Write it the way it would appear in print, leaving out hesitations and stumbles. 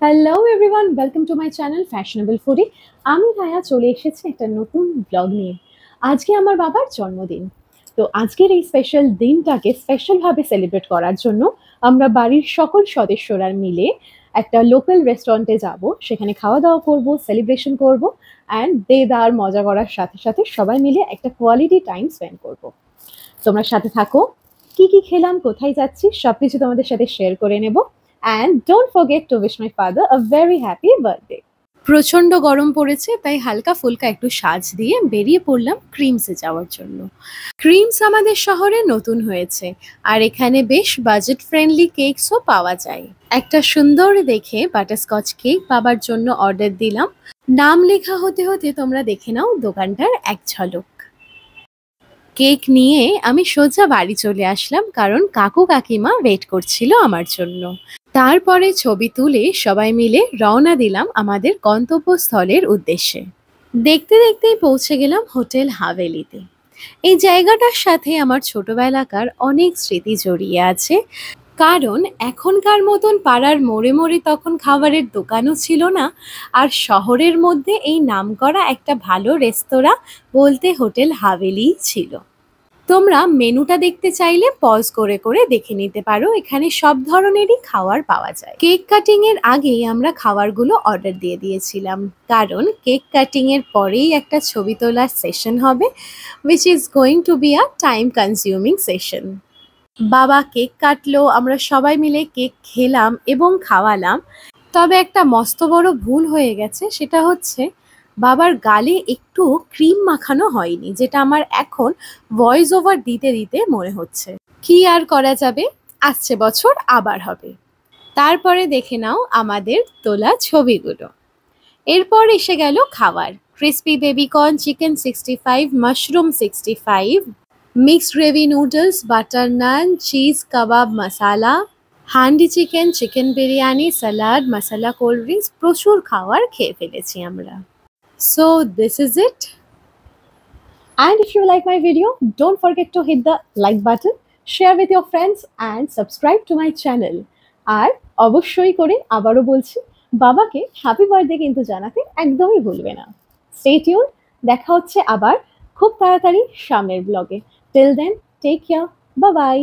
Hello everyone, welcome to my channel fashionable foodie. আমি রায়া চলে এসেছি একটা নতুন ব্লগ নিয়ে। আজকে আমার বাবার জন্মদিন। তো আজকের এই স্পেশাল দিনটাকে স্পেশালভাবে সেলিব্রেট করার জন্য আমরা বাড়ির সকল সদস্যরা মিলে একটা লোকাল রেস্টুরেন্টে যাব, সেখানে খাওয়া দাওয়া করব, সেলিব্রেশন করব অ্যান্ড দেদার মজা করার সাথে সাথে সবাই মিলে একটা কোয়ালিটি টাইম স্পেন্ড করব। তোমরা সাথে থাকো। কি কি খেলাম, কোথায় যাচ্ছি সবকিছু তোমাদের সাথে শেয়ার করে নেব। And don't forget to wish my father a very happy birthday. প্রচণ্ড গরম পড়েছে, তাই হালকা ফুলকা একটু সাজ দিয়ে বেরিয়ে পড়লাম ক্রিমসে যাওয়ার জন্য। ক্রিমস আমাদের শহরে নতুন হয়েছে, আর এখানে বেশ বাজেট ফ্রেন্ডলি কেকসও পাওয়া যায়। একটা সুন্দর দেখে বাটারস্কচ কেক বাবার জন্য অর্ডার দিলাম। নাম লেখা হতে হতে তোমরা দেখে নাও দোকানটার এক ঝলক। কেক নিয়ে আমি সোজা বাড়ি চলে আসলাম, কারণ কাকু কাকিমা ওয়েট করছিল আমার জন্য। তারপরে ছবি তুলে সবাই মিলে রওনা দিলাম আমাদের গন্তব্যস্থলের উদ্দেশ্যে। দেখতে দেখতেই পৌঁছে গেলাম হোটেল হাভেলিতে। এই জায়গাটার সাথে আমার ছোটবেলাকার অনেক স্মৃতি জড়িয়ে আছে, কারণ এখনকার মতন পাড়ার মোড়ে মোড়ে তখন খাবারের দোকানও ছিল না, আর শহরের মধ্যে এই নামকরা একটা ভালো রেস্তোরাঁ বলতে হোটেল হাভেলিই ছিল। তোমরা মেনুটা দেখতে চাইলে পজ করে করে দেখে নিতে পারো, এখানে সব ধরনেরই খাবার পাওয়া যায়। কেক কাটিং এর আগেই আমরা খাবারগুলো অর্ডার দিয়ে দিয়েছিলাম, কারণ কেক কাটিং এর পরেই একটা ছবি তোলার সেশন হবে, which is going to be a time consuming session. বাবা কেক কাটলো, আমরা সবাই মিলে কেক খেলাম এবং খাওয়ালাম। তবে একটা মস্ত বড় ভুল হয়ে গেছে, সেটা হচ্ছে বাবার গালে একটু ক্রিম মাখানো হয়নি, যেটা আমার এখন ভয়েস ওভার দিতে দিতে মনে হচ্ছে। কি আর করা যাবে, আসছে বছর আবার হবে। তারপরে দেখে নাও আমাদের তোলা ছবিগুলো। এরপর এসে গেল খাবার। Crispy baby corn, chicken 65, mushroom 65, mixed gravy noodles, butter naan, cheese kebab masala, handi chicken, chicken biryani, salad, masala cold drinks, প্রচুর খাবার খেয়ে ফেলেছি আমরা। So this is it. And if you like my video, don't forget to hit the like button, share with your friends and subscribe to my channel. আর অবশ্যই করে আবারও বলছি, বাবাকে হ্যাপি বার্থডে কিন্তু জানাতে একদমই ভুলবে না। স্টে টিউন, দেখা হচ্ছে আবার খুব তাড়াতাড়ি সামনের ব্লগে। Till then, take care, bye by.